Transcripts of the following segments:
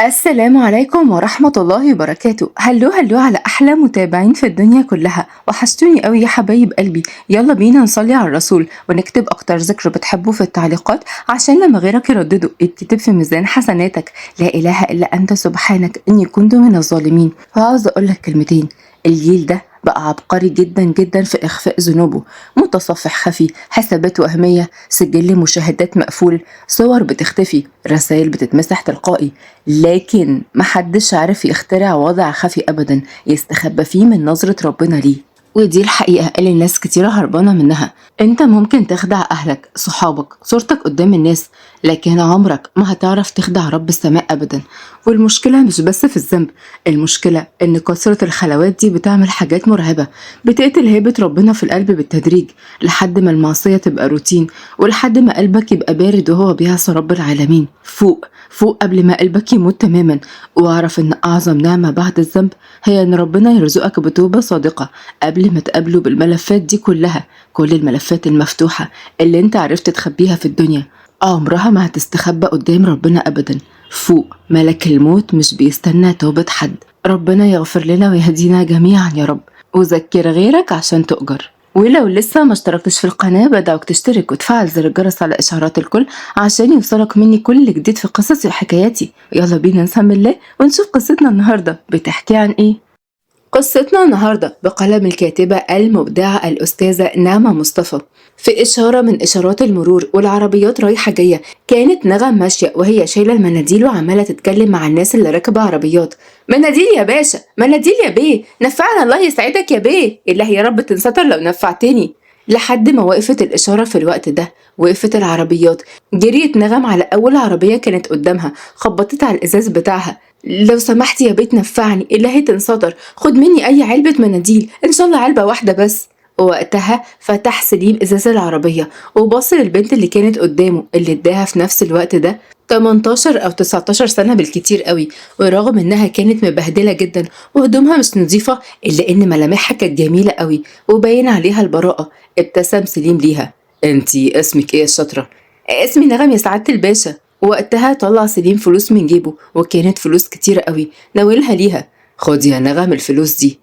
السلام عليكم ورحمة الله وبركاته. هلو هلو على أحلى متابعين في الدنيا كلها، وحشتوني قوي يا حبايب قلبي. يلا بينا نصلي على الرسول ونكتب أكتر ذكر بتحبه في التعليقات عشان لما غيرك يردده يتكتب في ميزان حسناتك. لا إله إلا أنت سبحانك إني كنت من الظالمين. وعاوز أقولك كلمتين. الجيل ده بقى عبقري جدا جدا في إخفاء ذنوبه، متصفح خفي، حسابات وهمية، سجل مشاهدات مقفول، صور بتختفي، رسائل بتتمسح تلقائي، لكن محدش عارف يخترع وضع خفي أبدا يستخبى فيه من نظرة ربنا ليه. ودي الحقيقة اللي الناس كتيرة هربانة منها. انت ممكن تخدع أهلك، صحابك، صورتك قدام الناس، لكن عمرك ما هتعرف تخدع رب السماء أبدا. والمشكلة مش بس في الذنب، المشكلة إن كثرة الخلوات دي بتعمل حاجات مرعبة، بتقتل هيبة ربنا في القلب بالتدريج لحد ما المعصية تبقى روتين، ولحد ما قلبك يبقى بارد وهو بيعصى رب العالمين. فوق فوق قبل ما قلبك يموت تماما، واعرف إن أعظم نعمة بعد الذنب هي إن ربنا يرزقك بتوبة صادقة قبل ما تقابله بالملفات دي كلها. كل الملفات المفتوحة اللي انت عرفت تخبيها في الدنيا عمرها ما هتستخبى قدام ربنا أبدا. فوق، ملك الموت مش بيستنى توبة حد. ربنا يغفر لنا ويهدينا جميعا يا رب. وذكر غيرك عشان تؤجر. ولو لسه ما اشتركتش في القناة بدعوك تشترك وتفعل زر الجرس على إشعارات الكل عشان يوصلك مني كل جديد في قصصي وحكاياتي. يلا بينا نسمي الله ونشوف قصتنا النهاردة بتحكي عن ايه. قصتنا النهاردة بقلم الكاتبة المبدعة الأستاذة نعمة مصطفى. في إشارة من إشارات المرور والعربيات رايحة جاية، كانت نغم ماشية وهي شايلة المناديل وعمالة تتكلم مع الناس اللي راكبة عربيات. مناديل يا باشا، مناديل يا بيه، نفعنا الله يسعدك يا بيه، إله يا رب تنستر لو نفعتني. لحد ما وقفت الإشارة في الوقت ده، وقفت العربيات. جريت نغم على أول عربية كانت قدامها، خبطت على الإزاز بتاعها. لو سمحت يا بيت نفعني، إلهي تنسطر، خد مني أي علبة مناديل، إن شاء الله علبة واحدة بس. ووقتها فتح سليم إزاز العربية وبص للبنت اللي كانت قدامه اللي اداها في نفس الوقت ده 18 أو 19 سنة بالكتير قوي. ورغم إنها كانت مبهدلة جدا وهدومها مش نظيفة، إلا إن ملامحها كانت جميلة قوي وباين عليها البراءة. ابتسم سليم ليها. انتي اسمك ايه يا شاطرة؟ اسمي نغم يا سعادة الباشا. وقتها طلع سليم فلوس من جيبه، وكانت فلوس كتيرة قوي، ناولها ليها. خدي يا نغم الفلوس دي.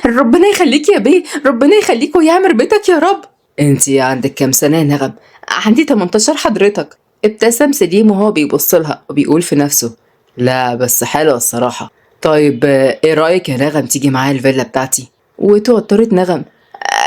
ربنا يخليك يا بيه، ربنا يخليك ويعمر بيتك يا رب. انتي عندك كام سنة يا نغم؟ عندي 18 حضرتك. ابتسم سليم وهو بيبص لها وبيقول في نفسه: لا بس حلوة الصراحة. طيب ايه رأيك يا نغم تيجي معايا الفيلا بتاعتي؟ وتوترت نغم: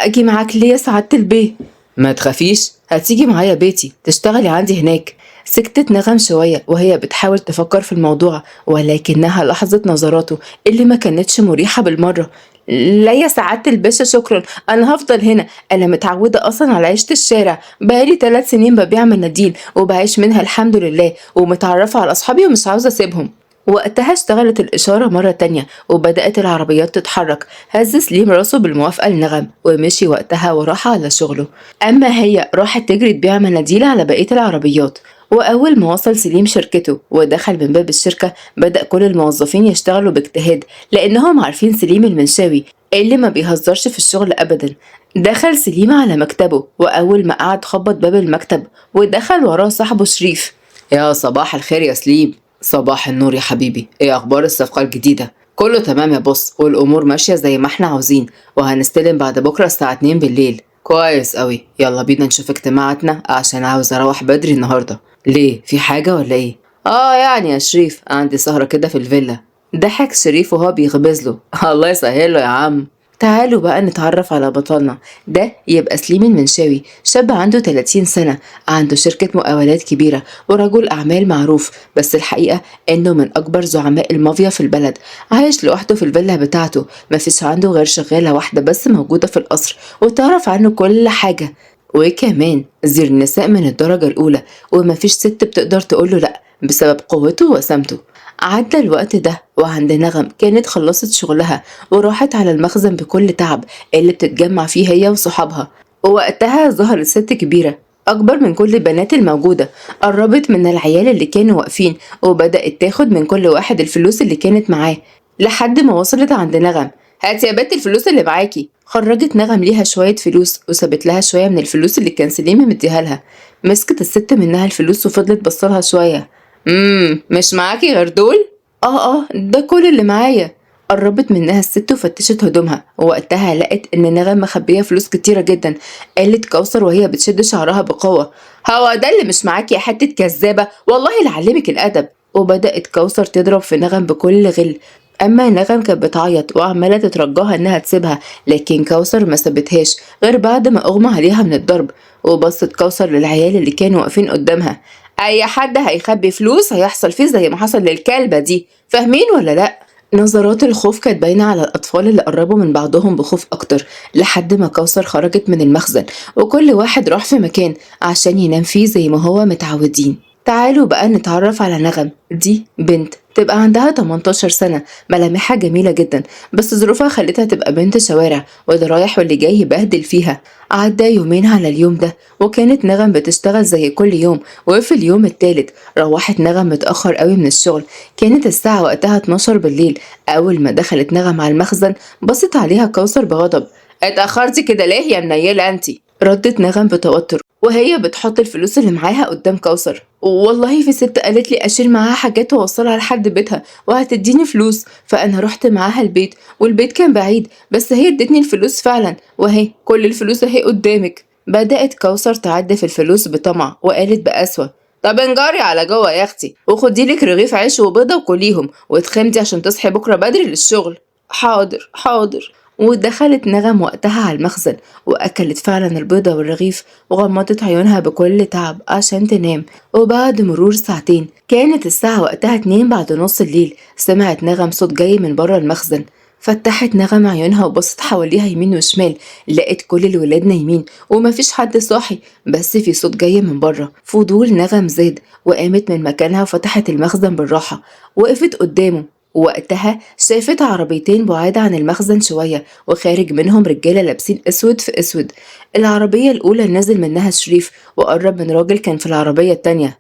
اجي معاك ليه يا سعادة البيه؟ ما تخافيش، هتيجي معايا بيتي تشتغلي عندي هناك. سكتت نغم شوية وهي بتحاول تفكر في الموضوع، ولكنها لاحظت نظراته اللي ما كانتش مريحة بالمرة. لا يا سعادة الباشا شكرا، أنا هفضل هنا، أنا متعودة أصلا على عيشة الشارع، بقالي 3 سنين ببيع مناديل وبعيش منها الحمد لله، ومتعرفة على أصحابي ومش عاوزة أسيبهم. وقتها اشتغلت الإشارة مرة تانية وبدأت العربيات تتحرك. هز سليم راسه بالموافقة لنغم ومشي وقتها وراح على شغله. أما هي راحت تجري تبيع مناديل على بقية العربيات. وأول ما وصل سليم شركته ودخل من باب الشركة، بدأ كل الموظفين يشتغلوا باجتهاد لأنهم عارفين سليم المنشاوي اللي ما بيهزرش في الشغل أبدا. دخل سليم على مكتبه، وأول ما قعد خبط باب المكتب ودخل وراه صاحبه شريف. يا صباح الخير يا سليم. صباح النور يا حبيبي، ايه اخبار الصفقة الجديدة؟ كله تمام يا بص، والامور ماشية زي ما احنا عاوزين، وهنستلم بعد بكرة الساعة 2 بالليل. كويس قوي، يلا بينا نشوف اجتماعاتنا عشان عاوز اروح بدري النهاردة. ليه، في حاجة ولا ايه؟ يعني يا شريف عندي سهرة كده في الفيلا. ضحك شريف وهو بيغبز له. الله يسهله يا عم. تعالوا بقى نتعرف على بطلنا. ده يبقى سليم المنشاوي، شاب عنده 30 سنة، عنده شركة مقاولات كبيرة ورجل أعمال معروف، بس الحقيقة إنه من أكبر زعماء المافيا في البلد. عايش لوحده في الفيلا بتاعته، مفيش عنده غير شغالة واحدة بس موجودة في القصر وتعرف عنه كل حاجة، وكمان زير نساء من الدرجة الأولى، ومفيش ست بتقدر تقوله لأ بسبب قوته وسمته. عدى الوقت ده وعند نغم كانت خلصت شغلها وراحت على المخزن بكل تعب اللي بتتجمع فيه هي وصحابها. ووقتها ظهرت ست كبيرة أكبر من كل البنات الموجودة، قربت من العيال اللي كانوا واقفين وبدأت تاخد من كل واحد الفلوس اللي كانت معاه لحد ما وصلت عند نغم. هاتي يا بنت الفلوس اللي معاكي. خرجت نغم ليها شوية فلوس وسابت لها شوية من الفلوس اللي كان سليم مديها لها. مسكت الست منها الفلوس وفضلت بصلها شوية. مش معاكي غير دول؟ ده كل اللي معايا. قربت منها الست وفتشت هدومها، ووقتها لقت ان نغم مخبيه فلوس كتيره جدا. قالت كوثر وهي بتشد شعرها بقوه: هو ده اللي مش معاكي يا حته كذابه، والله لعلمك الادب. وبدات كوثر تضرب في نغم بكل غل. اما نغم كانت بتعيط وعماله تترجاها انها تسيبها، لكن كوثر ما سابتهاش غير بعد ما اغمى عليها من الضرب. وبصت كوثر للعيال اللي كانوا واقفين قدامها: اي حد هيخبي فلوس هيحصل فيه زي ما حصل للكلبة دي، فاهمين ولا لا؟ نظرات الخوف كانت باينة على الأطفال اللي قربوا من بعضهم بخوف أكتر، لحد ما كوثر خرجت من المخزن وكل واحد راح في مكان عشان ينام فيه زي ما هو متعودين. تعالوا بقى نتعرف على نغم. دي بنت تبقى عندها 18 سنة، ملامحها جميلة جدا، بس ظروفها خلتها تبقى بنت شوارع، واللي رايح واللي جاي يبهدل فيها. عدى يومين على اليوم ده، وكانت نغم بتشتغل زي كل يوم. وفي اليوم التالت روحت نغم متأخر قوي من الشغل. كانت الساعة وقتها 12 بالليل. أول ما دخلت نغم على المخزن بصت عليها كوثر بغضب: اتأخرتي كده ليه يا منيلة انتي؟ ردت نغم بتوتر وهي بتحط الفلوس اللي معاها قدام كوثر: والله في ست قالت لي اشيل معاها حاجات واوصلها لحد بيتها وهتديني فلوس، فانا رحت معاها البيت، والبيت كان بعيد، بس هي ادتني الفلوس فعلا، وهي كل الفلوس اهي قدامك. بدأت كوثر تعد في الفلوس بطمع وقالت بقسوة: طب انجري على جوه يا اختي وخدي لك رغيف عيش وبيضه وكليهم واتخمدي عشان تصحي بكره بدري للشغل. حاضر حاضر. ودخلت نغم وقتها على المخزن وأكلت فعلا البيضة والرغيف، وغمضت عيونها بكل تعب عشان تنام. وبعد مرور ساعتين، كانت الساعة وقتها 2 بعد نص الليل، سمعت نغم صوت جاي من بره المخزن. فتحت نغم عيونها وبصت حواليها يمين وشمال، لقيت كل الولاد نايمين ومفيش حد صاحي، بس في صوت جاي من بره. فضول نغم زاد وقامت من مكانها وفتحت المخزن بالراحة. وقفت قدامه، ووقتها شافت عربيتين بعاد عن المخزن شوية، وخارج منهم رجالة لابسين أسود في أسود. العربية الأولى نزل منها شريف وقرب من راجل كان في العربية التانية.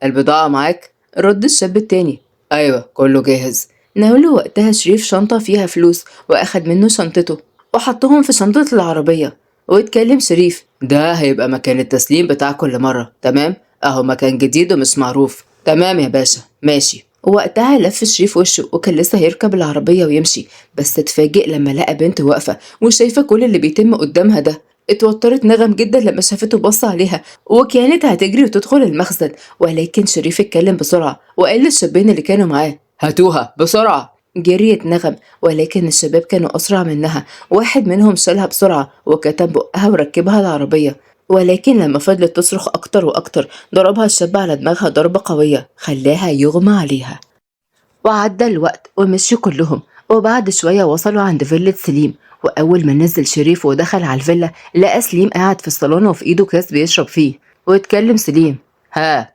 البضاعة معاك؟ رد الشاب التاني: أيوة كله جاهز. ناوله وقتها شريف شنطة فيها فلوس وأخد منه شنطته وحطهم في شنطة العربية. واتكلم شريف: ده هيبقى مكان التسليم بتاع كل مرة، تمام؟ أهو مكان جديد ومش معروف. تمام يا باشا، ماشي. ووقتها لف شريف وشه وكان لسه هيركب العربية ويمشي، بس اتفاجئ لما لقى بنت واقفة وشايفة كل اللي بيتم قدامها ده. اتوترت نغم جدا لما شافته بص عليها، وكانت هتجري وتدخل المخزن، ولكن شريف اتكلم بسرعة وقال للشابين اللي كانوا معاه: هاتوها بسرعة. جريت نغم، ولكن الشباب كانوا أسرع منها. واحد منهم شالها بسرعة وكتم بقها وركبها العربية، ولكن لما فضلت تصرخ أكتر وأكتر ضربها الشاب على دماغها ضربة قوية خلاها يغمى عليها. وعدى الوقت ومشوا كلهم، وبعد شوية وصلوا عند فيلة سليم. وأول ما نزل شريف ودخل على الفيلا لقى سليم قاعد في الصالون وفي إيده كاس بيشرب فيه. واتكلم سليم: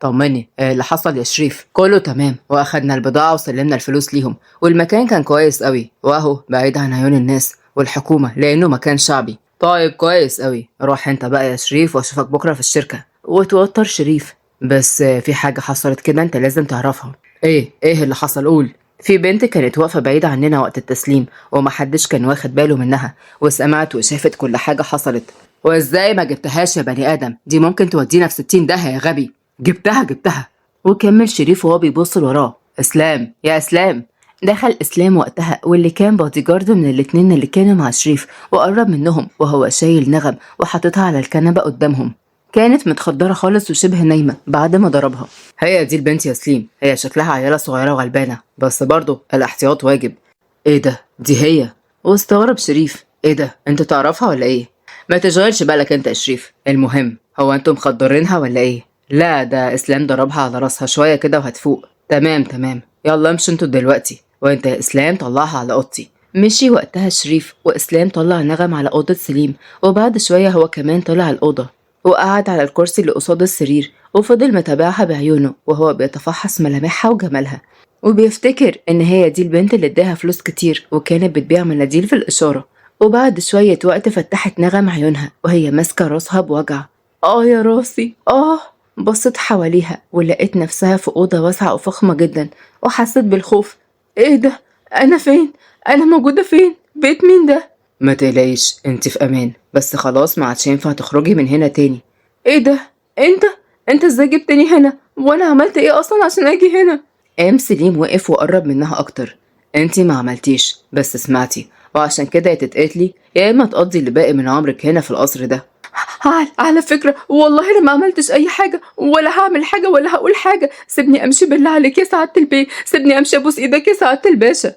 طمني، إيه اللي حصل يا شريف؟ كله تمام، واخدنا البضاعة وسلمنا الفلوس ليهم، والمكان كان كويس قوي، واهو بعيد عن عيون الناس والحكومة لأنه مكان شعبي. طيب كويس قوي، روح انت بقى يا شريف واشوفك بكرة في الشركة. وتوتر شريف: بس في حاجة حصلت كده انت لازم تعرفها. ايه اللي حصل؟ قول. في بنت كانت واقفة بعيدة عننا وقت التسليم ومحدش كان واخد باله منها، وسمعت وشافت كل حاجة حصلت. وازاي ما جبتهاش يا بني آدم؟ دي ممكن تودينا في 60 داهية يا غبي. جبتها. وكمل شريف وهو بيبص لوراه: اسلام، يا اسلام. دخل اسلام وقتها، واللي كان بودي جارد من الاتنين اللي كانوا مع شريف، وقرب منهم وهو شايل نغم وحاططها على الكنبة قدامهم. كانت متخدرة خالص وشبه نايمة بعد ما ضربها. هي دي البنت يا سليم، هي شكلها عيالة صغيرة وغلبانة، بس برضه الاحتياط واجب. ايه ده؟ دي هي؟ واستغرب شريف: ايه ده؟ انت تعرفها ولا ايه؟ ما تشغلش بالك انت يا شريف، المهم هو انتم مخدرينها ولا ايه؟ لا، ده اسلام ضربها على راسها شوية كده وهتفوق. تمام، يلا امشوا انتوا دلوقتي، وانت يا اسلام طلعها على اوضتي. مشي وقتها شريف واسلام طلع نغم على اوضة سليم، وبعد شوية هو كمان طلع الأوضة وقعد على الكرسي اللي قصاد السرير، وفضل متابعها بعيونه وهو بيتفحص ملامحها وجمالها، وبيفتكر إن هي دي البنت اللي اداها فلوس كتير وكانت بتبيع مناديل في الإشارة. وبعد شوية وقت فتحت نغم عيونها وهي ماسكة راسها بوجع. يا راسي بصت حواليها ولقيت نفسها في أوضة واسعة وفخمة جدا، وحست بالخوف. ايه ده؟ أنا فين؟ أنا موجودة فين؟ بيت مين ده؟ ما تقلقيش، انت في امان، بس خلاص ما عادش ينفع تخرجي من هنا تاني. ايه ده؟ انت انت ازاي جبتني هنا؟ وانا عملت ايه اصلا عشان اجي هنا؟ قام سليم وقف وقرب منها اكتر. انتي ما عملتيش بس سمعتي، وعشان كده يا تتقتلي يا اما تقضي اللي باقي من عمرك هنا في القصر ده. على فكرة والله انا ما عملتش اي حاجة ولا هعمل حاجة ولا هقول حاجة، سيبني امشي بالله عليك يا سعادة البيه، سيبني امشي ابوس ايدك يا سعادة الباشا.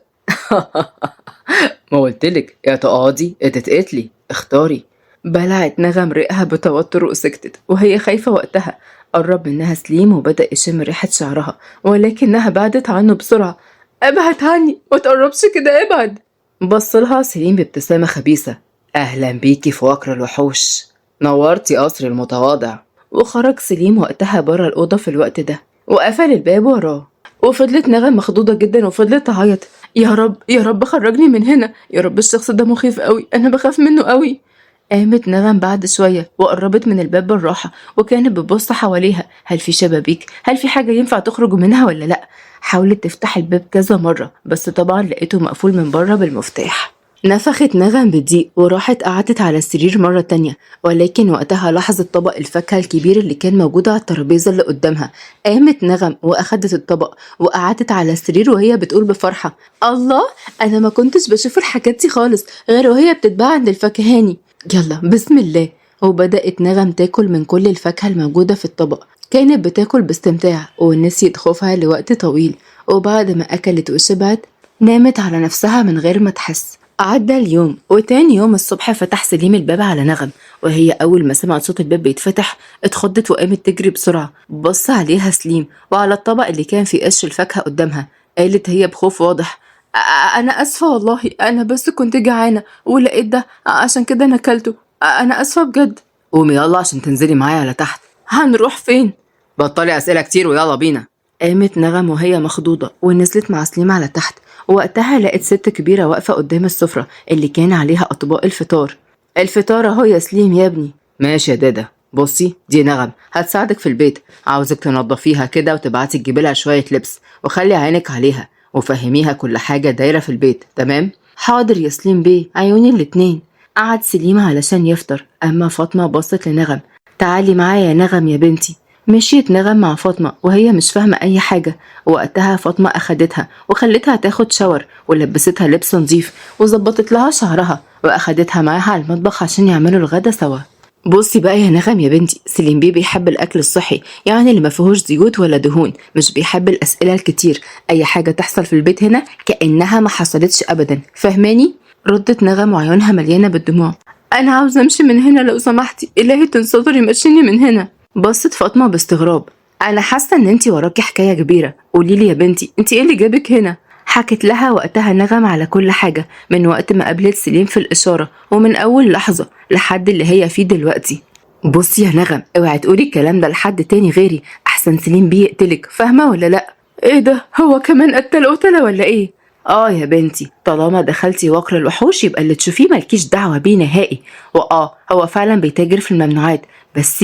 ما قلتلك يا تقعدي يا تتقتلي، اختاري. بلعت نغم ريقها بتوتر وسكتت وهي خايفة وقتها. قرب منها سليم وبدأ يشم ريحة شعرها، ولكنها بعدت عنه بسرعة. ابعد عني ما تقربش كده، ابعد. بصلها سليم بابتسامة خبيثة. أهلا بيكي في وكر الوحوش، نورتي قصر المتواضع. وخرج سليم وقتها برا الأوضة في الوقت ده وقفل الباب وراه. وفضلت نغم مخضوضة جدا وفضلت تعيط. يا رب يا رب خرجني من هنا، يا رب الشخص ده مخيف قوي، أنا بخاف منه قوي. قامت نغم بعد شوية وقربت من الباب بالراحة وكانت بتبص حواليها، هل في شبابيك؟ هل في حاجة ينفع تخرجوا منها ولا لأ؟ حاولت تفتح الباب كذا مرة بس طبعا لقيته مقفول من بره بالمفتاح. نفخت نغم بضيق وراحت قعدت على السرير مرة تانية، ولكن وقتها لاحظت طبق الفاكهة الكبير اللي كان موجود على الترابيزة اللي قدامها. قامت نغم وأخدت الطبق وقعدت على السرير وهي بتقول بفرحة: الله، أنا ما كنتش بشوف الحاجات دي خالص غير وهي بتتباع عند الفكهاني. يلا بسم الله. وبدأت نغم تاكل من كل الفاكهة الموجودة في الطبق. كانت بتاكل باستمتاع ونسيت خوفها لوقت طويل، وبعد ما أكلت وشبعت نامت على نفسها من غير ما تحس. عدى اليوم وتاني يوم الصبح فتح سليم الباب على نغم، وهي أول ما سمعت صوت الباب بيتفتح اتخضت وقامت تجري بسرعة. بص عليها سليم وعلى الطبق اللي كان فيه قش الفاكهة قدامها. قالت هي بخوف واضح: أنا آسفة والله، أنا بس كنت جعانة ولقيت ده عشان كده أنا أكلته، أنا آسفة بجد. قومي يلا عشان تنزلي معايا على تحت. هنروح فين؟ بطلي أسئلة كتير ويلا بينا. قامت نغم وهي مخضوضة ونزلت مع سليم على تحت. وقتها لقت ست كبيرة واقفة قدام السفرة اللي كان عليها أطباق الفطار. الفطار أهو يا سليم يا ابني. ماشي يا دادا، بصي دي نغم هتساعدك في البيت، عاوزك تنضفيها كده وتبعتي تجيبي شوية لبس وخلي عينك عليها وفهميها كل حاجة دايرة في البيت، تمام؟ حاضر يا سليم بيه، عيوني الاتنين. قعد سليم علشان يفطر، أما فاطمة بصت لنغم: تعالي معايا يا نغم يا بنتي. مشيت نغم مع فاطمة وهي مش فاهمة أي حاجة. وقتها فاطمة أخدتها وخلتها تاخد شاور ولبستها لبس نظيف وظبطت لها شعرها وأخدتها معاها على المطبخ عشان يعملوا الغدا سوا. بصي بقى يا نغم يا بنتي، سليم بيه بيحب الأكل الصحي، يعني اللي ما فيهوش زيوت ولا دهون، مش بيحب الأسئلة الكتير. أي حاجة تحصل في البيت هنا كأنها ما حصلتش أبدا، فهماني؟ ردت نغم وعيونها مليانة بالدموع. أنا عاوزة أمشي من هنا لو سمحتي، إلهي تنصدري مشيني من هنا. بصت فاطمة باستغراب: أنا حاسة إن انتي وراكي حكاية كبيرة، قوليلي يا بنتي انتي إيه اللي جابك هنا؟ حكت لها وقتها نغم على كل حاجة من وقت ما قابلت سليم في الإشارة ومن أول لحظة لحد اللي هي فيه دلوقتي. بصي يا نغم اوعي تقولي الكلام ده لحد تاني غيري، أحسن سليم بيقتلك، فاهمة ولا لأ؟ إيه ده، هو كمان قتل قتلة ولا إيه؟ يا بنتي طالما دخلتي وكر الوحوش يبقى اللي تشوفيه مالكيش دعوة بيه نهائي. هو فعلا بيتاجر في الممنوعات، بس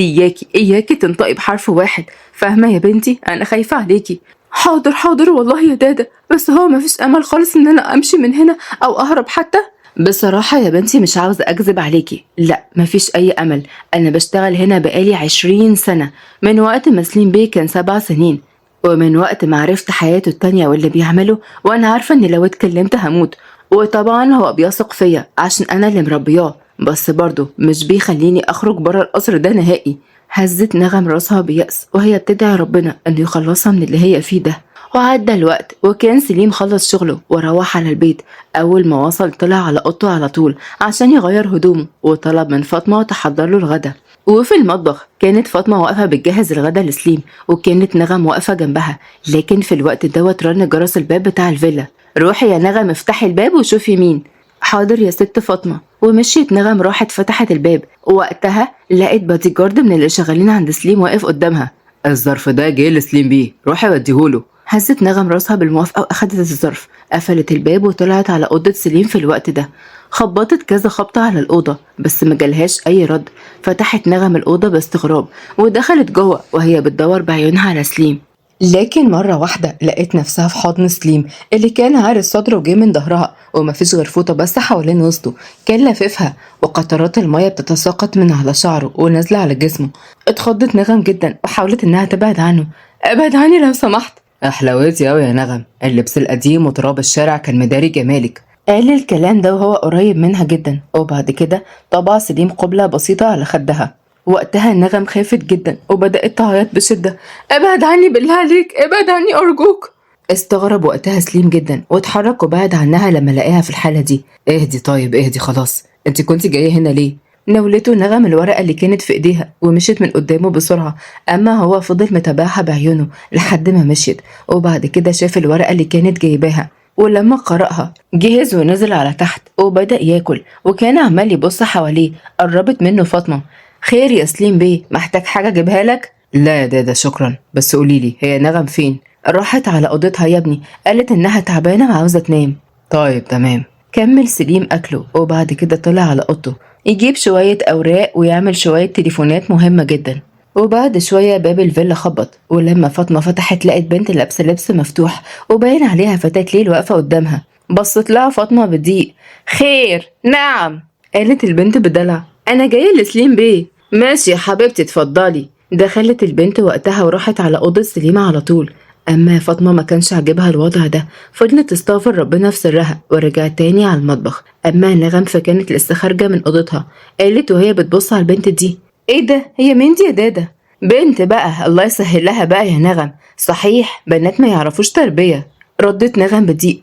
إياكي تنطقي بحرف واحد، فاهمة يا بنتي؟ أنا خايفة عليكي. حاضر حاضر والله يا دادا، بس هو مفيش أمل خالص إن أنا أمشي من هنا أو أهرب حتى. بصراحة يا بنتي مش عاوزة أكذب عليكي، لا مفيش أي أمل. أنا بشتغل هنا بقالي 20 سنة، من وقت ما سليم بيه كان 7 سنين، ومن وقت ما عرفت حياته التانية واللي بيعمله، وأنا عارفة إن لو اتكلمت هموت. وطبعا هو بيثق فيا عشان أنا اللي مربياه، بس برضه مش بيخليني أخرج برا القصر ده نهائي. هزت نغم راسها بيأس وهي بتدعي ربنا إنه يخلصها من اللي هي فيه ده. وعدى الوقت وكان سليم خلص شغله وروح على البيت. أول ما وصل طلع على أوضته على طول عشان يغير هدومه وطلب من فاطمة تحضر له الغدا. وفي المطبخ كانت فاطمة واقفة بتجهز الغدا لسليم وكانت نغم واقفة جنبها، لكن في الوقت دوت رن جرس الباب بتاع الفيلا. روحي يا نغم افتحي الباب وشوفي مين. حاضر يا ست فاطمة. ومشيت نغم راحت فتحت الباب، ووقتها لقت بادي جارد من اللي شغالين عند سليم واقف قدامها. الظرف ده جاي لسليم بيه، روحي وديهوله. هزت نغم راسها بالموافقة وأخدت الظرف، قفلت الباب وطلعت على أوضة سليم. في الوقت ده خبطت كذا خبطة على الأوضة بس مجالهاش أي رد. فتحت نغم الأوضة باستغراب ودخلت جوه وهي بتدور بعيونها على سليم، لكن مرة واحدة لقيت نفسها في حضن سليم اللي كان عارس صدره وجه من ظهرها ومفيش غير فوطة بس حوالين وسطه كان لاففها، وقطرات المية بتتساقط من على شعره ونازلة على جسمه. اتخضت نغم جدا وحاولت انها تبعد عنه. ابعد عني لو سمحت. احلويتي اوي يا نغم، اللبس القديم وتراب الشارع كان مداري جمالك. قال الكلام ده وهو قريب منها جدا، وبعد كده طبع سليم قبلة بسيطة على خدها. وقتها النغم خافت جدا وبدأت تعيط بشدة. ابعد عني بالله عليك، ابعد عني أرجوك. استغرب وقتها سليم جدا واتحرك وبعد عنها لما لقاها في الحالة دي. اهدي طيب اهدي خلاص، انت كنت جاية هنا ليه؟ نولته نغم الورقة اللي كانت في ايديها ومشيت من قدامه بسرعة، اما هو فضل متابعها بعيونه لحد ما مشيت، وبعد كده شاف الورقة اللي كانت جايباها، ولما قرأها جهز ونزل على تحت وبدأ ياكل، وكان عمال يبص حواليه. قربت منه فاطمة. خير يا سليم بيه، محتاج حاجة اجيبها لك؟ لا يا دادا شكرا، بس قوليلي هي نغم فين؟ راحت على اوضتها يا ابني، قالت انها تعبانة وعاوزة تنام. طيب تمام. كمل سليم اكله وبعد كده طلع على اوضته يجيب شوية اوراق ويعمل شوية تليفونات مهمة جدا. وبعد شوية باب الفيلا خبط، ولما فاطمة فتحت لقت بنت لابسة لبس مفتوح وباين عليها فتاة ليل واقفة قدامها. بصت لها فاطمة بضيق. خير؟ نعم، قالت البنت بدلع. أنا جاية لسليم بيه. ماشي يا حبيبتي اتفضلي. دخلت البنت وقتها وراحت على أوضة سليمة على طول. أما فاطمة ما كانش عاجبها الوضع ده، فضلت تستغفر ربنا في سرها ورجعت تاني على المطبخ. أما نغم فكانت لسه خارجة من أوضتها، قالت وهي بتبص على البنت دي. ايه ده؟ هي مين دي يا دادا؟ بنت بقى، الله يسهل لها بقى يا نغم. صحيح بنات ما يعرفوش تربية. ردت نغم بضيق.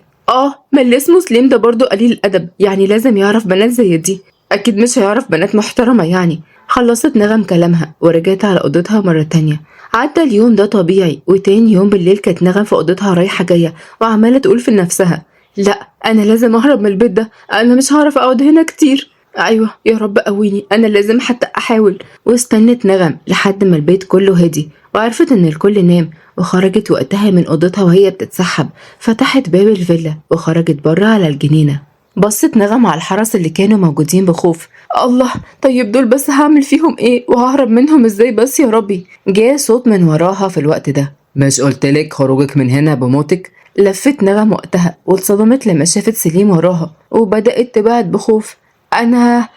ما اللي اسمه سليم ده برضو قليل الأدب، يعني لازم يعرف بنات زي دي، أكيد مش هيعرف بنات محترمة يعني. خلصت نغم كلامها ورجعت على أوضتها مرة تانية. عدى اليوم ده طبيعي، وتاني يوم بالليل كانت نغم في أوضتها رايحة جاية وعمالة تقول في نفسها. لا أنا لازم أهرب من البيت ده، أنا مش هعرف أقعد هنا كتير. أيوة يا رب قويني، أنا لازم حتى أحاول. واستنت نغم لحد ما البيت كله هدي وعرفت إن الكل نام، وخرجت وقتها من أوضتها وهي بتتسحب. فتحت باب الفيلا وخرجت بره على الجنينة. بصت نغم على الحرس اللي كانوا موجودين بخوف. الله، طيب دول بس هعمل فيهم ايه وههرب منهم ازاي بس يا ربي؟ جاء صوت من وراها في الوقت ده. مش قلتلك خروجك من هنا بموتك؟ لفت نغم وقتها واتصدمت لما شافت سليم وراها وبدأت تبعد بخوف. أنا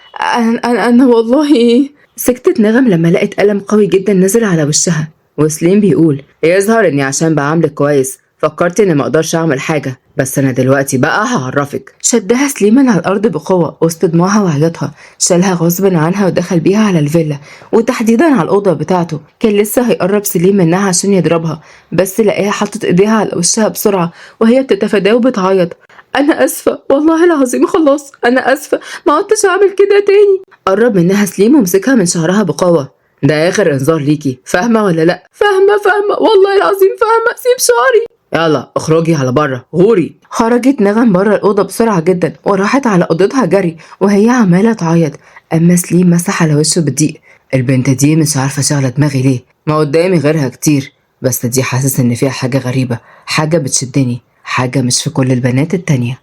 والله. سكتت نغم لما لقت ألم قوي جدا نزل على وشها، وسليم بيقول. يظهر إني عشان بعاملك كويس فكرت إني مقدرش أعمل حاجة، بس أنا دلوقتي بقى هعرفك. شدها سليمان على الأرض بقوة وسط دموعها وعياطها، شالها غصب عنها ودخل بيها على الفيلا وتحديدا على الأوضة بتاعته. كان لسه هيقرب سليم منها عشان يضربها، بس لقاها حطت إيديها على وشها بسرعة وهي بتتفاداه وبتعيط. أنا آسفة والله العظيم، خلاص أنا آسفة، ما عدتش أعمل كده تاني. قرب منها سليم ومسكها من شعرها بقوة. ده آخر إنذار ليكي، فاهمة ولا لأ؟ فاهمة والله العظيم فاهمة، سيب شعري. يلا اخرجي على بره غوري. خرجت نغم بره الأوضة بسرعة جدا وراحت على أوضتها جري وهي عمالة تعيط. أما سليم مسح على وشه بضيق. البنت دي مش عارفة شغلة دماغي ليه، ما قدامي غيرها كتير، بس دي حاسس إن فيها حاجة غريبة، حاجة بتشدني، حاجة مش في كل البنات التانية.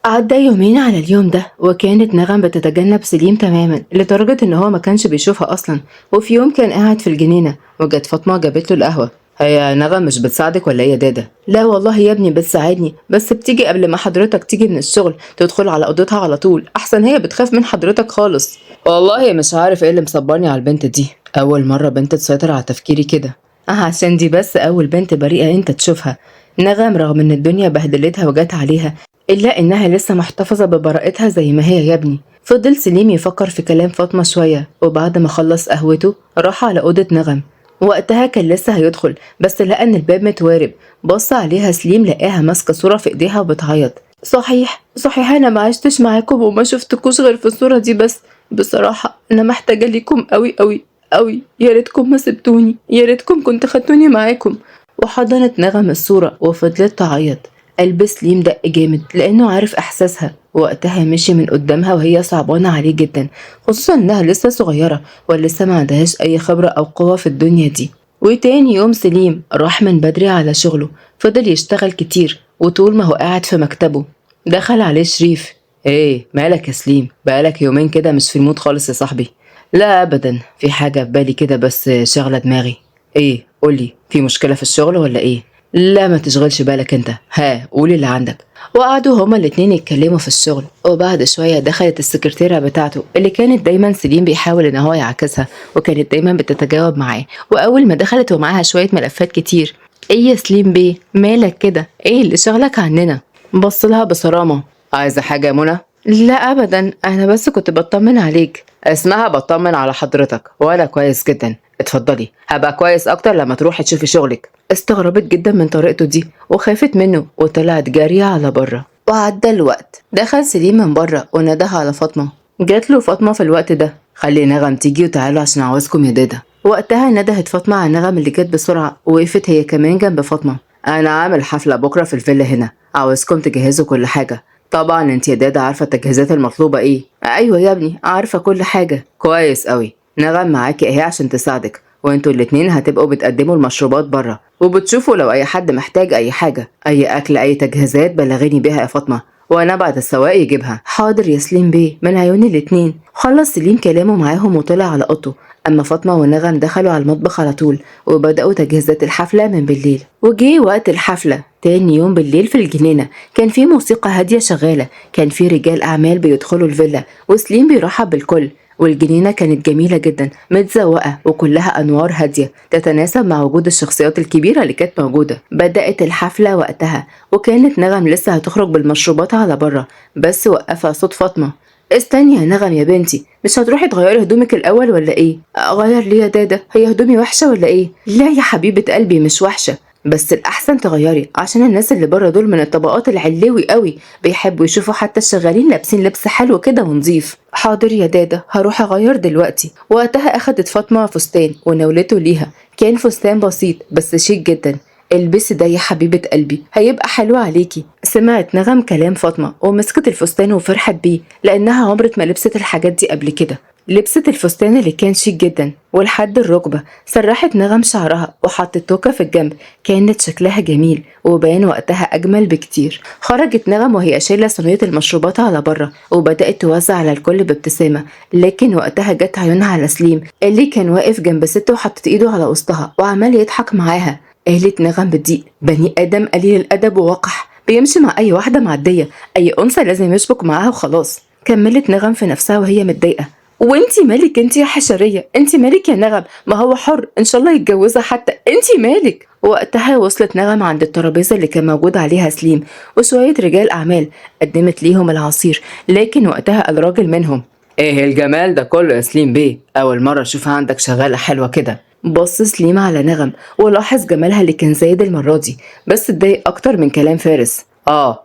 عدى يومين على اليوم ده وكانت نغم بتتجنب سليم تماما لدرجة ان هو ما كانش بيشوفها اصلا. وفي يوم كان قاعد في الجنينة وجت فاطمة جابت له القهوة. هي نغم مش بتساعدك ولا ايه يا دادا؟ لا والله يا ابني بتساعدني، بس بتيجي قبل ما حضرتك تيجي من الشغل تدخل على اوضتها على طول، احسن هي بتخاف من حضرتك خالص. والله مش عارف ايه اللي مصبرني على البنت دي، اول مرة بنت تسيطر على تفكيري كده. عشان دي بس اول بنت بريئة انت تشوفها. نغم رغم ان الدنيا بهدلتها وجات عليها إلا إنها لسه محتفظة ببراءتها زي ما هي يا ابني. فضل سليم يفكر في كلام فاطمة شوية، وبعد ما خلص قهوته راح على أوضة نغم. وقتها كان لسه هيدخل بس لقى إن الباب متوارب. بص عليها سليم لقاها ماسكة صورة في إيديها وبتعيط. صحيح أنا ما عشتش معاكم وما شفتكوش غير في الصورة دي، بس بصراحة أنا محتاجة ليكم أوي أوي أوي، يا ريتكم ما سبتوني، يا ريتكم كنت خدتوني معاكم. وحضنت نغم الصورة وفضلت تعيط. قلب سليم دق جامد لأنه عارف إحساسها. وقتها مشي من قدامها وهي صعبانة عليه جدا، خصوصا إنها لسه صغيرة ولسه ما عندهاش أي خبرة أو قوة في الدنيا دي. وتاني يوم سليم راح من بدري على شغله، فضل يشتغل كتير وطول ما هو قاعد في مكتبه دخل عليه شريف. ايه مالك يا سليم؟ بقالك يومين كده مش في المود خالص يا صاحبي. لا أبدا، في حاجة في بالي كده بس شغلة دماغي. ايه قولي، في مشكلة في الشغل ولا ايه؟ لا ما تشغلش بالك انت، ها قولي اللي عندك. وقعدوا هما الاتنين يتكلموا في الشغل، وبعد شوية دخلت السكرتيرة بتاعته اللي كانت دايما سليم بيحاول ان هو يعكسها، وكانت دايما بتتجاوب معاه. واول ما دخلت ومعاها شوية ملفات كتير. ايه يا سليم بيه، مالك كده؟ ايه اللي شغلك عننا؟ بص لها بصرامة. عايزة حاجة يا منى؟ لا ابدا، انا بس كنت بطمن عليك. اسمها بطمن على حضرتك، وانا كويس جدا. اتفضلي، هبقى كويس اكتر لما تروحي تشوفي شغلك. استغربت جدا من طريقته دي وخافت منه وطلعت جارية على بره. وعدى الوقت، دخل سليم من بره وناداها على فاطمة. جات له فاطمة في الوقت ده. خلي نغم تيجي وتعالوا عشان عاوزكم يا دادا. وقتها ندهت فاطمة على نغم اللي جت بسرعة ووقفت هي كمان جنب فاطمة. أنا عامل حفلة بكرة في الفيلا هنا، عاوزكم تجهزوا كل حاجة. طبعا انت يا دادا عارفة التجهيزات المطلوبة ايه. ايوه يا ابني، عارفة كل حاجة كويس قوي. نغم معاكي اهي عشان تساعدك، وانتوا الاتنين هتبقوا بتقدموا المشروبات بره، وبتشوفوا لو اي حد محتاج اي حاجة، اي اكل، اي تجهيزات، بلغيني بيها يا فاطمة وانا بعد السواق يجيبها. حاضر يا سليم بيه، من عيوني الاتنين. خلص سليم كلامه معاهم وطلع على اوضته. اما فاطمة ونغم دخلوا على المطبخ على طول وبدأوا تجهيزات الحفلة من بالليل. وجي وقت الحفلة تاني يوم بالليل في الجنينة، كان في موسيقى هادية شغالة، كان في رجال أعمال بيدخلوا الفيلا وسليم بيرحب بالكل. والجنينة كانت جميلة جدا، متزوقة وكلها أنوار هادية تتناسب مع وجود الشخصيات الكبيرة اللي كانت موجودة. بدأت الحفلة وقتها، وكانت نغم لسه هتخرج بالمشروبات على بره، بس وقفها صوت فاطمة. استني يا نغم يا بنتي، مش هتروحي تغيري هدومك الأول ولا إيه؟ أغير ليه يا دادا؟ هي هدومي وحشة ولا إيه؟ لا يا حبيبة قلبي، مش وحشة، بس الأحسن تغيري عشان الناس اللي بره دول من الطبقات العلوي قوي، بيحبوا يشوفوا حتى الشغالين لابسين لبس حلو كده ونظيف. حاضر يا دادا، هروح أغير دلوقتي. وقتها أخدت فاطمة فستان ونولته ليها، كان فستان بسيط بس شيك جدا. البسي ده يا حبيبة قلبي، هيبقى حلو عليكي. سمعت نغم كلام فاطمة ومسكت الفستان وفرحت بيه لأنها عمرت ما لبست الحاجات دي قبل كده. لبست الفستان اللي كان شيك جدا ولحد الركبة. سرحت نغم شعرها وحطت توكة في الجنب، كانت شكلها جميل وبان وقتها أجمل بكتير. خرجت نغم وهي شايلة صينية المشروبات على بره وبدأت توزع على الكل بابتسامة. لكن وقتها جت عيونها على سليم اللي كان واقف جنب ست وحطت ايده على وسطها وعمال يضحك معاها. قالت نغم بتضيق، بني آدم قليل الأدب ووقح بيمشي مع أي واحدة معدية، أي أنثى لازم يشبك معاها وخلاص. كملت نغم في نفسها وهي متضايقة. وانتي مالك انتي يا حشرية؟ انتي مالك يا نغم؟ ما هو حر ان شاء الله يتجوزها حتى، انتي مالك؟ وقتها وصلت نغم عند الترابيزة اللي كان موجود عليها سليم وشوية رجال أعمال، قدمت ليهم العصير. لكن وقتها الراجل منهم: ايه الجمال ده كله يا سليم بيه؟ اول مرة اشوف عندك شغالة حلوة كده. بص سليم على نغم ولاحظ جمالها اللي كان زايد المرة دي، بس اتضايق اكتر من كلام فارس.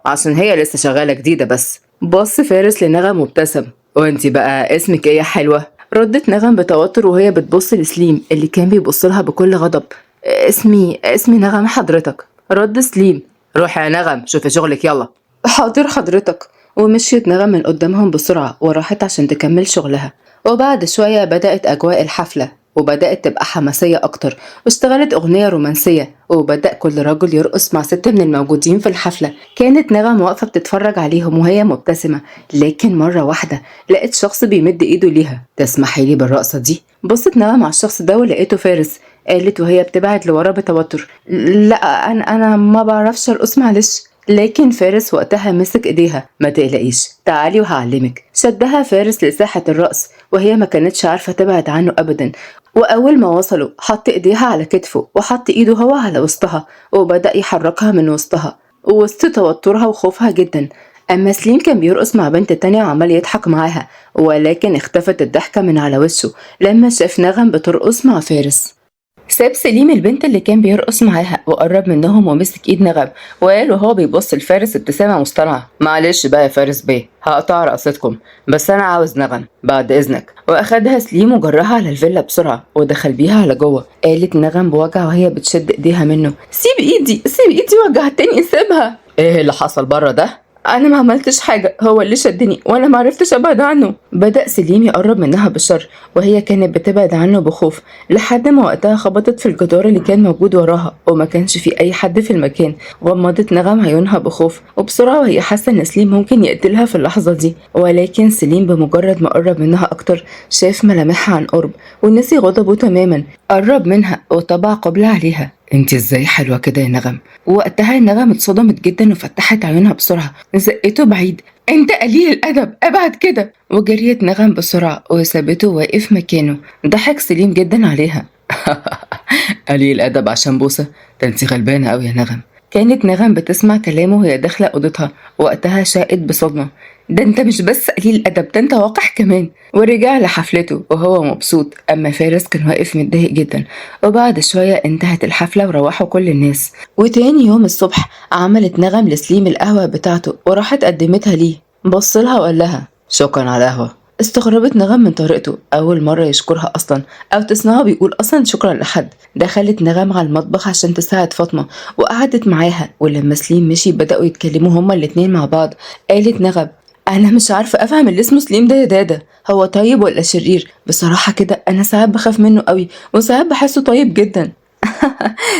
عشان هي لسه شغالة جديدة بس. بص فارس لنغم وابتسم. وانتي بقى اسمك ايه يا حلوة؟ ردت نغم بتوتر وهي بتبص لسليم اللي كان بيبص لها بكل غضب. اسمي نغم حضرتك، رد سليم. روحي يا نغم شوفي شغلك يلا. حاضر حضرتك. ومشيت نغم من قدامهم بسرعة وراحت عشان تكمل شغلها. وبعد شوية بدأت أجواء الحفلة وبدأت تبقى حماسية أكتر، واشتغلت أغنية رومانسية وبدأ كل رجل يرقص مع ست من الموجودين في الحفلة. كانت نغم واقفة بتتفرج عليهم وهي مبتسمة، لكن مرة واحدة لقيت شخص بيمد إيده ليها. تسمحي لي بالرقصة دي؟ بصت نغم على الشخص ده ولقيته فارس. قالت وهي بتبعد لورا بتوتر: لا أنا ما بعرفش أرقص معلش. لكن فارس وقتها مسك ايديها. ما تقلقيش، تعالي وهعلمك. شدها فارس لساحة الرقص وهي ما كانتش عارفة تبعد عنه ابدا. واول ما وصلوا حط ايديها على كتفه وحط ايده هو على وسطها وبدأ يحركها من وسطها وسط توترها وخوفها جدا. اما سليم كان بيرقص مع بنت تانية وعمال يضحك معاها، ولكن اختفت الضحكة من على وشه لما شاف نغم بترقص مع فارس. ساب سليم البنت اللي كان بيرقص معاها وقرب منهم ومسك ايد نغم وقال وهو بيبص لفارس ابتسامة مصطنعة: معلش بقى يا فارس بيه، هقطع رقصتكم، بس انا عاوز نغم بعد اذنك. واخدها سليم وجرها على الفيلا بسرعة ودخل بيها على جوه. قالت نغم بوجع وهي بتشد ايديها منه: سيب ايدي سيب ايدي، وجعتني، سيبها. ايه اللي حصل بره ده؟ انا ما عملتش حاجه، هو اللي شدني وانا ما عرفتش ابعد عنه. بدا سليم يقرب منها بالشر وهي كانت بتبعد عنه بخوف، لحد ما وقتها خبطت في الجدار اللي كان موجود وراها وما كانش في اي حد في المكان. غمضت نغم عيونها بخوف وبسرعه وهي حاسه ان سليم ممكن يقتلها في اللحظه دي، ولكن سليم بمجرد ما قرب منها اكتر شاف ملامحها عن قرب ونسي غضبه تماما. قرب منها وطبع قبلة عليها. انت ازاي حلوة كده يا نغم؟ وقتها نغم اتصدمت جدا وفتحت عيونها بسرعة، زقته بعيد. انت قليل الادب، ابعد كده. وجريت نغم بسرعة وسابته واقف مكانه. ضحك سليم جدا عليها. قليل الادب عشان بوسة؟ ده انت غلبانة اوي يا نغم. كانت نغم بتسمع كلامه وهي داخلة اوضتها، وقتها شاءت بصدمة. ده انت مش بس قليل الادب، ده انت وقح كمان. ورجع لحفلته وهو مبسوط، اما فارس كان واقف متضايق جدا. وبعد شوية انتهت الحفلة وروحوا كل الناس. وتاني يوم الصبح عملت نغم لسليم القهوة بتاعته وراحت قدمتها ليه. بصلها وقال لها شكرا على القهوة. استغربت نغم من طريقته، أول مرة يشكرها أصلا أو تسمعه بيقول أصلا شكرا لحد. دخلت نغم على المطبخ عشان تساعد فاطمة وقعدت معاها، ولما سليم مشي بدأوا يتكلموا هما الاتنين مع بعض. قالت نغم أنا مش عارفة أفهم اللي اسمه سليم ده يا دادا، هو طيب ولا شرير؟ بصراحة كده أنا ساعات بخاف منه قوي وساعات بحسه طيب جدا.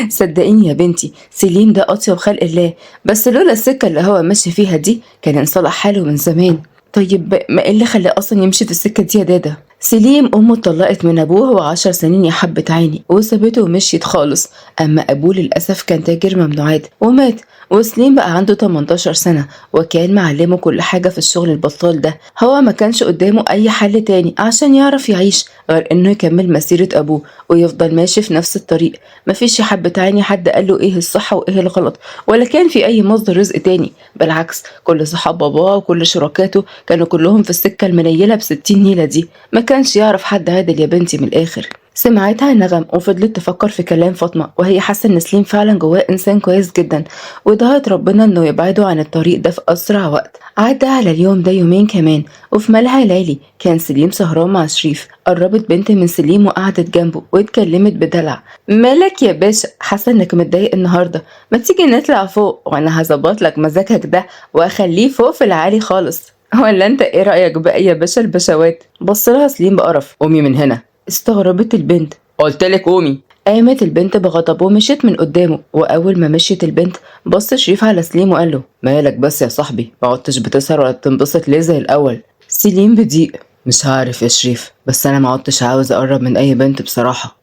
صدقيني يا بنتي سليم ده أطيب خلق الله، بس لولا السكة اللي هو ماشي فيها دي كان انصلح حاله من زمان. طيب ما ايه اللي خلاه اصلا يمشي في السكة دي يا دادا؟ سليم امه اتطلقت من ابوه و10 سنين يا حبة عيني وسابته ومشيت خالص. اما ابوه للاسف كان تاجر ممنوعات ومات، وسليم بقى عنده 18 سنة وكان معلمه كل حاجة في الشغل البطال ده. هو ما كانش قدامه اي حل تاني عشان يعرف يعيش غير انه يكمل مسيرة ابوه ويفضل ماشي في نفس الطريق. مفيش يا حبة عيني حد قال له ايه الصح وايه الغلط، ولا كان في اي مصدر رزق تاني. بالعكس كل صحاب باباه وكل شركاته كانوا كلهم في السكة المنيلة ب60 نيلة دي. ما كانش يعرف حد عادل يا بنتي من الآخر. سمعتها نغم وفضلت تفكر في كلام فاطمة، وهي حاسة إن سليم فعلا جواه إنسان كويس جدا، ودعت ربنا إنه يبعده عن الطريق ده في أسرع وقت. عدى على اليوم ده يومين كمان، وفي ملهى ليلي كان سليم سهران مع شريف. قربت بنت من سليم وقعدت جنبه واتكلمت بدلع. مالك يا باشا، حاسة إنك متضايق النهاردة؟ ما تيجي نطلع فوق وأنا هظبط لك مزاجك ده وأخليه فوق في العالي خالص. ولا انت ايه رأيك بقى يا باشا البشوات؟ بص لها سليم بقرف. قومي من هنا. استغربت البنت. قلتلك قومي. قامت البنت بغضب ومشيت من قدامه، واول ما مشيت البنت بص شريف على سليم وقال له مالك بس يا صاحبي، ما عدتش بتسهر ولا تنبسط ليه زي الاول؟ سليم بضيق مش عارف يا شريف، بس انا ما عدتش عاوز اقرب من اي بنت بصراحة.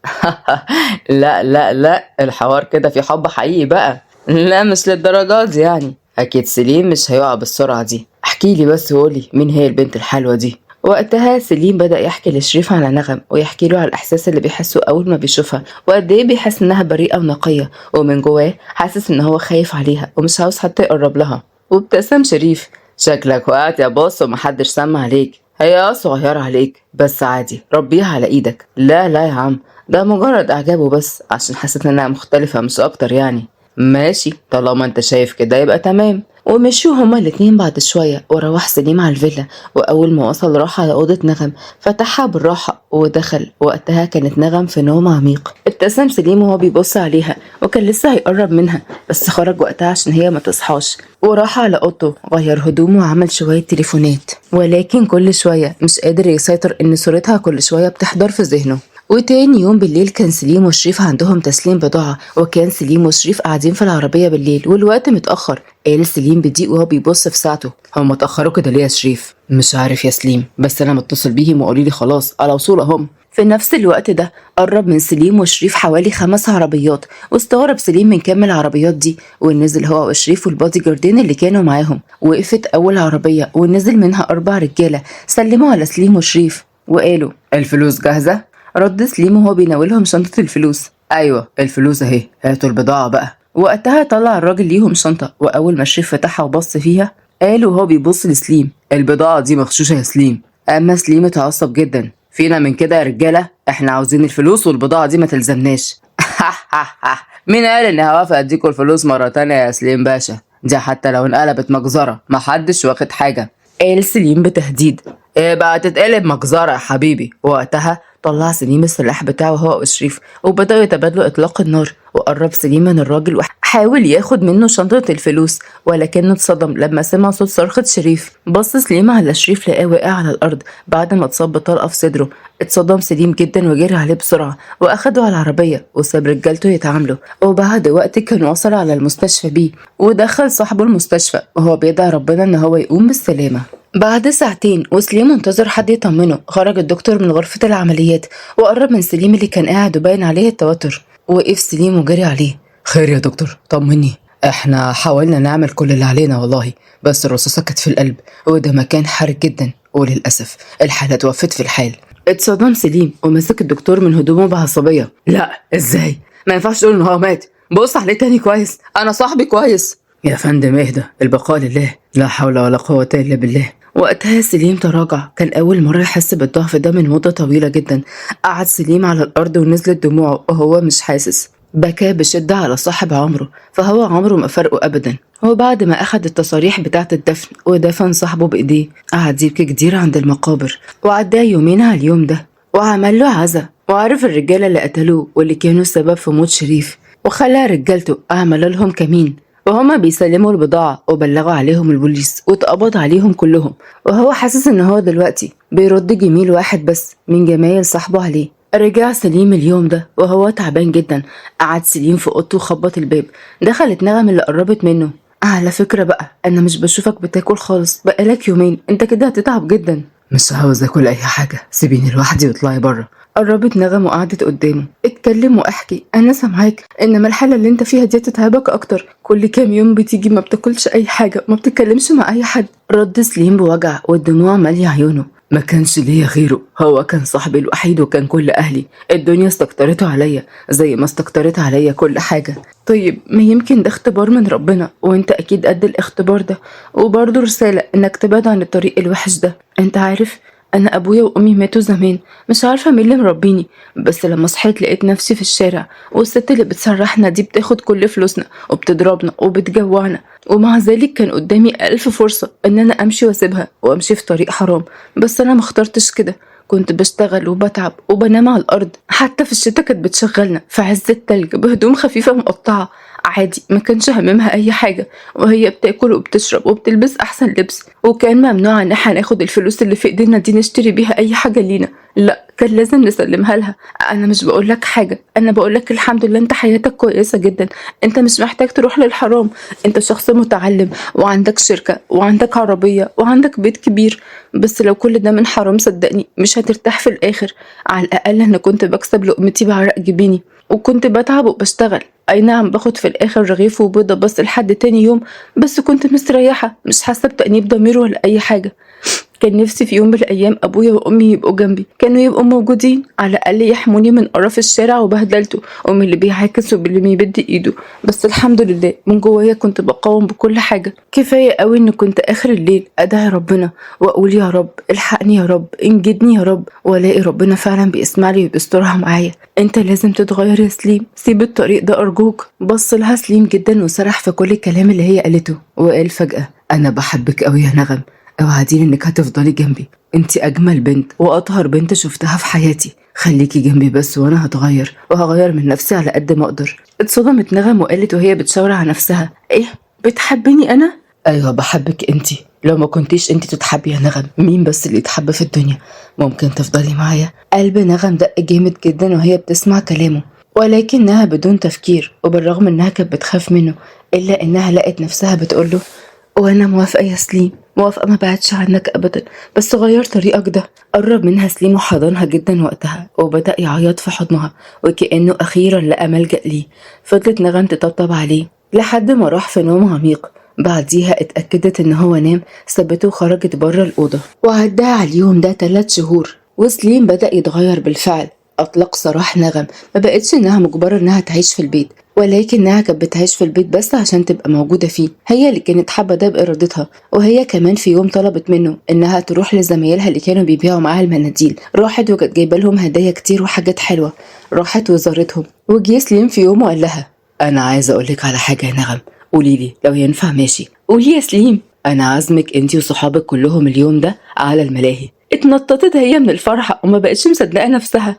لا لا لا، الحوار كده في حب حقيقي بقى. لا مش للدرجات دي يعني، اكيد سليم مش هيقع بالسرعة دي. احكي لي بس وقولي مين هي البنت الحلوة دي؟ وقتها سليم بدأ يحكي لشريف على نغم ويحكي له على الإحساس اللي بيحسه أول ما بيشوفها، وقد إيه بيحس إنها بريئة ونقية، ومن جواه حاسس إن هو خايف عليها ومش عاوز حتى يقرب لها. وابتسم شريف. شكلك وقعت يا باص ومحدش سمع عليك، هي صغيرة عليك بس عادي ربيها على إيدك. لا لا يا عم، ده مجرد إعجابه بس عشان حسيت إنها مختلفة مش أكتر يعني. ماشي طالما انت شايف كده يبقى تمام. ومشوا هما الاتنين بعد شوية وروح سليم على الفيلا، وأول ما وصل راح على أوضة نغم فتحها بالراحة ودخل. وقتها كانت نغم في نوم عميق. ابتسم سليم وهو بيبص عليها وكان لسه هيقرب منها، بس خرج وقتها عشان هي ما تصحاش وراح على أوضته غير هدومه وعمل شوية تليفونات، ولكن كل شوية مش قادر يسيطر إن صورتها كل شوية بتحضر في ذهنه. وتاني يوم بالليل كان سليم وشريف عندهم تسليم بضاعة، وكان سليم وشريف قاعدين في العربية بالليل والوقت متأخر. قال سليم بضيق وهو بيبص في ساعته هم اتأخروا كده ليه يا شريف؟ مش عارف يا سليم، بس أنا متصل بيهم وقالوا لي خلاص على وصول أهم. في نفس الوقت ده قرب من سليم وشريف حوالي 5 عربيات، واستغرب سليم من كم العربيات دي، ونزل هو وشريف والبادي جاردين اللي كانوا معاهم. وقفت أول عربية ونزل منها 4 رجالة سلموا على سليم وشريف وقالوا الفلوس جاهزة؟ رد سليم وهو بيناولهم شنطة الفلوس. أيوة الفلوس أهي، هاتوا البضاعة بقى. وقتها طلع الراجل ليهم شنطة، وأول ما شريف فتحها وبص فيها قال وهو بيبص لسليم البضاعة دي مغشوشة يا سليم. أما سليم اتعصب جدا. فينا من كده يا رجالة، احنا عاوزين الفلوس والبضاعة دي ما تلزمناش. مين قال اني هوافق اديكوا الفلوس مرة تانية يا سليم باشا؟ دي حتى لو انقلبت مجزرة محدش واخد حاجة. قال سليم بتهديد. ايه بقى تتقلب مجزرة يا حبيبي؟ وقتها طلع سليم السلاح بتاعه هو وشريف وبدأوا يتبادلوا إطلاق النار. وقرب سليم من الراجل وحاول ياخد منه شنطة الفلوس، ولكنه اتصدم لما سمع صوت صرخة شريف. بص سليم على شريف لقاه واقع على الأرض بعد ما اتصاب بطلقة في صدره. اتصدم سليم جدا وجري عليه بسرعة وأخده على العربية وساب رجالته يتعاملوا. وبعد وقت كان وصل على المستشفى بيه، ودخل صاحبه المستشفى وهو بيدعي ربنا إن هو يقوم بالسلامة. بعد ساعتين وسليم منتظر حد يطمنه، خرج الدكتور من غرفة العمليات وقرب من سليم اللي كان قاعد وباين عليه التوتر وقف سليم وجري عليه. خير يا دكتور، طمني. احنا حاولنا نعمل كل اللي علينا والله، بس الرصاصة كانت في القلب وده مكان حرج جدا، وللأسف الحالة توفت في الحال. اتصدم سليم ومسك الدكتور من هدومه بعصبية. لا ازاي؟ ما ينفعش تقول ان هو مات. بص عليه تاني كويس، انا صاحبي كويس. يا فندم اهدى، البقاء لله، لا حول ولا قوة الا بالله. وقتها سليم تراجع، كان أول مرة يحس بالضعف ده من مدة طويلة جدا. قعد سليم على الأرض ونزلت دموعه وهو مش حاسس. بكى بشدة على صاحب عمرو، فهو عمرو ما فرقه أبدا. وبعد ما أخد التصاريح بتاعة الدفن ودفن صاحبه بإيديه، قعد يبكي كتير عند المقابر. وعداه يومين على اليوم ده، وعمل له عزا، وعرف الرجالة اللي قتلوه واللي كانوا السبب في موت شريف، وخلى رجالته أعمل لهم كمين وهما بيسلموا البضاعة، وبلغوا عليهم البوليس واتقبض عليهم كلهم. وهو حاسس ان هو دلوقتي بيرد جميل واحد بس من جمايل صاحبه عليه. رجع سليم اليوم ده وهو تعبان جدا. قعد سليم في اوضته وخبط الباب. دخلت نغم اللي قربت منه. على فكرة بقى، انا مش بشوفك بتاكل خالص بقالك يومين، انت كده هتتعب جدا. مش عاوز اكل اي حاجة، سيبيني لوحدي واطلعي بره. قربت نغم وقعدت قدامه. اتكلم واحكي، انا سامعاك، انما الحاله اللي انت فيها دي تتعبك اكتر. كل كام يوم بتيجي ما بتاكلش اي حاجه، ما بتتكلمش مع اي حد. رد سليم بوجع والدموع ماليه عيونه. ما كانش ليا غيره، هو كان صاحبي الوحيد وكان كل اهلي. الدنيا استكترته عليا زي ما استكترت عليا كل حاجة. طيب ما يمكن ده اختبار من ربنا، وانت اكيد قد الاختبار ده، وبرضه رساله انك تبعد عن الطريق الوحش ده. انت عارف، انا ابويا وامي ماتوا زمان، مش عارفه مين اللي مربيني، بس لما صحيت لقيت نفسي في الشارع، والست اللي بتسرحنا دي بتاخد كل فلوسنا وبتضربنا وبتجوعنا، ومع ذلك كان قدامي 1000 فرصه ان انا امشي واسيبها وامشي في طريق حرام، بس انا ما اخترتش كده. كنت بشتغل وبتعب وبنام على الارض، حتى في الشتا كانت بتشغلنا في عز التلج بهدوم خفيفه مقطعه عادي، ما كانش هممها اي حاجه، وهي بتاكل وبتشرب وبتلبس احسن لبس، وكان ممنوع ان احنا ناخد الفلوس اللي في ايدينا دي نشتري بيها اي حاجه لينا، لا كان لازم نسلمها لها. انا مش بقولك حاجه، انا بقولك الحمد لله انت حياتك كويسه جدا، انت مش محتاج تروح للحرام، انت شخص متعلم وعندك شركه وعندك عربيه وعندك بيت كبير، بس لو كل ده من حرام صدقني مش هترتاح في الاخر. على الاقل انا كنت بكسب لقمتي بعرق جبيني، وكنت بتعب وبشتغل، اي نعم باخد في الاخر رغيف وبيضة بس لحد تاني يوم، بس كنت مستريحة مش حاسة بتأنيب ضمير ولا اي حاجة. كان نفسي في يوم من الايام ابويا وامي يبقوا جنبي، كانوا يبقوا موجودين على الاقل يحموني من قرف الشارع وبهدلته ومن اللي بيعاكس واللي بيمد ايده، بس الحمد لله من جوايا كنت بقاوم بكل حاجه. كفايه قوي ان كنت اخر الليل ادعي ربنا واقول يا رب الحقني، يا رب انجدني يا رب، والاقي ربنا فعلا بيسمع لي وبيسترها معايا. انت لازم تتغير يا سليم، سيب الطريق ده ارجوك. بص لها سليم جدا وسرح في كل الكلام اللي هي قالته، وقال فجاه انا بحبك قوي يا نغم، اوعديني انك هتفضلي جنبي، انتي اجمل بنت واطهر بنت شفتها في حياتي، خليكي جنبي بس وانا هتغير وهغير من نفسي على قد ما اقدر. اتصدمت نغم وقالت وهي بتشاور على نفسها، ايه بتحبني انا؟ ايوه بحبك انتي، لو ما كنتيش انتي تتحبي يا نغم مين بس اللي يتحب في الدنيا؟ ممكن تفضلي معايا؟ قلب نغم دق جامد جدا وهي بتسمع كلامه، ولكنها بدون تفكير، وبالرغم انها كانت بتخاف منه الا انها لقت نفسها بتقوله وانا موافقه يا سليم، موافقه ما بعدش عنك ابدا، بس غير طريقك ده. قرب منها سليم وحضنها جدا وقتها، وبدا يعيط في حضنها وكانه اخيرا لقى ملجأ ليه. فضلت نغم تطبطب عليه لحد ما راح في نوم عميق. بعديها اتأكدت ان هو نام، سابته وخرجت بره الأوضة. وعدها على اليوم ده 3 شهور، وسليم بدأ يتغير بالفعل. أطلق سراح نغم، ما بقتش إنها مجبرة إنها تعيش في البيت، ولكنها كانت بتعيش في البيت بس عشان تبقى موجودة فيه، هي اللي كانت حابة ده بإرادتها. وهي كمان في يوم طلبت منه إنها تروح لزمايلها اللي كانوا بيبيعوا معاها المناديل، راحت وكانت جايبة لهم هدايا كتير وحاجات حلوة، راحت وزارتهم. وجي سليم في يوم وقال لها انا عايزه اقولك على حاجه يا نغم، قوليلي لو ينفع ماشي. قولي يا سليم. انا عازمك انتي وصحابك كلهم اليوم ده على الملاهي. اتنططت هي من الفرحة وما بقتش مصدقة نفسها.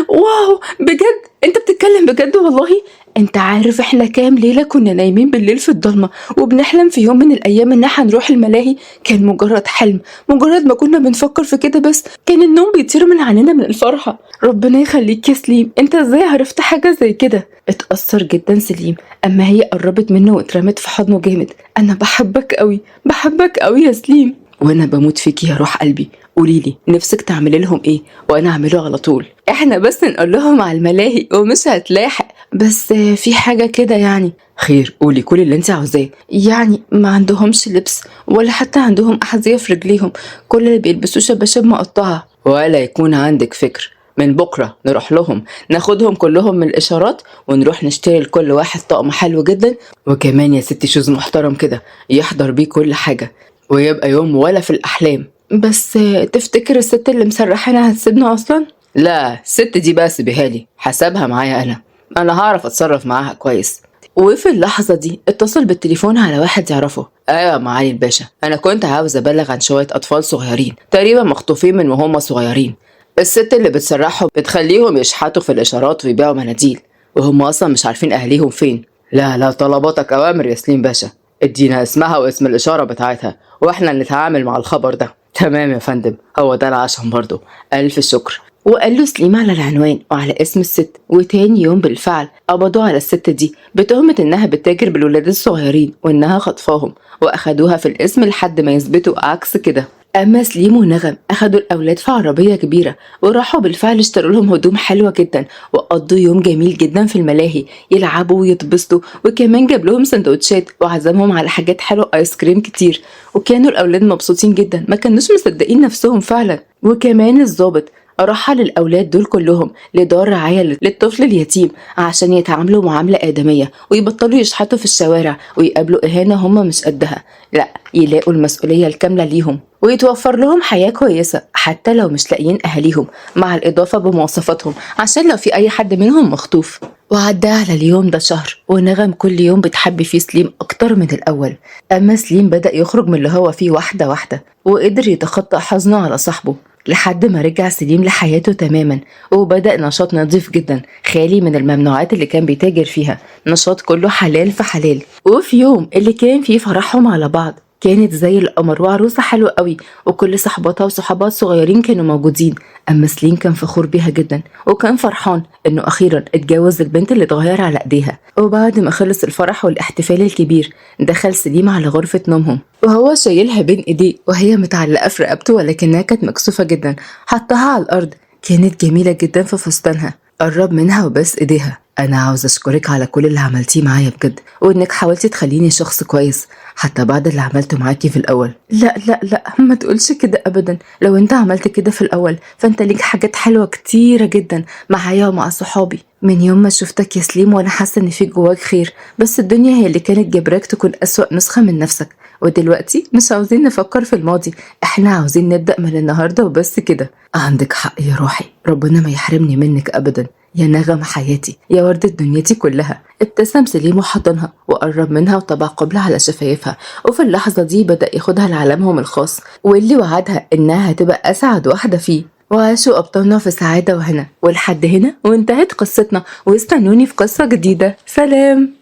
واو بجد؟ انت بتتكلم بجد والله؟ انت عارف احنا كام ليلة كنا نايمين بالليل في الضلمة وبنحلم في يوم من الايام ان احنا نروح الملاهي؟ كان مجرد حلم، مجرد ما كنا بنفكر في كده بس كان النوم بيطير من عينينا من الفرحة. ربنا يخليك يا سليم، انت ازاي عرفت حاجة زي كده؟ اتأثر جدا سليم، اما هي قربت منه واترمت في حضنه جامد. انا بحبك قوي، بحبك قوي يا سليم. وانا بموت فيكي يا روح قلبي، قوليلي نفسك تعملي لهم ايه وانا اعمله على طول. احنا بس نقول لهم على الملاهي ومش هتلاحق، بس في حاجة كده يعني. خير، قولي كل اللي انت عاوزاه. يعني ما عندهمش لبس ولا حتى عندهم أحذية في رجليهم، كل اللي بيلبسوه شباشب مقطعة. ولا يكون عندك فكر، من بكرة نروح لهم ناخدهم كلهم من الإشارات ونروح نشتري لكل واحد طقم حلو جدا، وكمان يا ستي شوز محترم كده يحضر بيه كل حاجة، ويبقى يوم ولا في الأحلام. بس تفتكر الست اللي مسرحنا هتسيبنا أصلا؟ لا، الست دي بقى سيبيها لي، حسابها معايا أنا هعرف أتصرف معاها كويس. وفي اللحظة دي اتصل بالتليفون على واحد يعرفه. ايوه معالي الباشا، انا كنت عاوز ابلغ عن شويه اطفال صغيرين تقريبا مخطوفين من وهم صغيرين. الست اللي بتسرحهم بتخليهم يشحتوا في الاشارات ويبيعوا مناديل، وهم اصلا مش عارفين اهليهم فين. لا طلباتك اوامر يا سليم باشا، ادينا اسمها واسم الاشاره بتاعتها واحنا نتعامل مع الخبر ده. تمام يا فندم، هو ده العشم برضه، الف شكر. وقال له سليم على العنوان وعلى اسم الست. وتاني يوم بالفعل قبضوا على الست دي بتهمة انها بتتاجر بالولاد الصغيرين وانها خطفاهم، واخدوها في الاسم لحد ما يثبتوا عكس كده. اما سليم ونغم اخدوا الاولاد في عربية كبيرة وراحوا بالفعل اشتروا لهم هدوم حلوة جدا، وقضوا يوم جميل جدا في الملاهي يلعبوا ويتبسطوا، وكمان جاب لهم سندوتشات وعزمهم على حاجات حلوة ايس كريم كتير. وكانوا الاولاد مبسوطين جدا، ما كانوش مصدقين نفسهم فعلا. وكمان الضابط رحل الأولاد دول كلهم لدار رعاية للطفل اليتيم عشان يتعاملوا معاملة آدمية ويبطلوا يشحتوا في الشوارع ويقابلوا إهانة هم مش قدها، لا يلاقوا المسؤولية الكاملة ليهم ويتوفر لهم حياة كويسة حتى لو مش لاقيين أهاليهم، مع الإضافة بمواصفاتهم عشان لو في أي حد منهم مخطوف. وعدى على اليوم ده شهر، ونغم كل يوم بتحب فيه سليم أكتر من الأول. أما سليم بدأ يخرج من اللي هو فيه واحدة واحدة، وقدر يتخطى حزنه على صاحبه لحد ما رجع سليم لحياته تماما، وبدأ نشاط نظيف جدا خالي من الممنوعات اللي كان بيتاجر فيها، نشاط كله حلال في حلال. وفي يوم اللي كان فيه فرحهم على بعض كانت زي القمر وعروسة حلوة قوي، وكل صحباتها وصحبات صغيرين كانوا موجودين. أما سليم كان فخور بيها جدا وكان فرحان إنه أخيرا اتجوز البنت اللي اتغير على إيديها. وبعد ما خلص الفرح والاحتفال الكبير دخل سليم على غرفة نومهم وهو شايلها بين إيديه وهي متعلقة في رقبته، ولكنها كانت مكسوفة جدا. حطها على الأرض، كانت جميلة جدا في فستانها. قرب منها وبس إيديها. أنا عاوز أشكرك على كل اللي عملتيه معايا بجد، وإنك حاولتي تخليني شخص كويس حتى بعد اللي عملته معاكي في الأول. لا ما تقولش كده أبدا، لو أنت عملت كده في الأول فأنت ليك حاجات حلوة كتيرة جدا معايا ومع صحابي. من يوم ما شفتك يا سليم وأنا حاسة إن فيك جواك خير، بس الدنيا هي اللي كانت جبراك تكون أسوأ نسخة من نفسك. ودلوقتي مش عاوزين نفكر في الماضي، احنا عاوزين نبدأ من النهاردة وبس كده. عندك حق يا روحي، ربنا ما يحرمني منك أبدا يا نغم حياتي، يا وردة دنيتي كلها. ابتسم سليم وحضنها وقرب منها وطبع قبلة على شفايفها، وفي اللحظة دي بدأ ياخدها لعالمهم الخاص واللي وعدها إنها هتبقى أسعد واحدة فيه. وعاشوا أبطالنا في سعادة وهنا، ولحد هنا وانتهت قصتنا، واستنوني في قصة جديدة. سلام.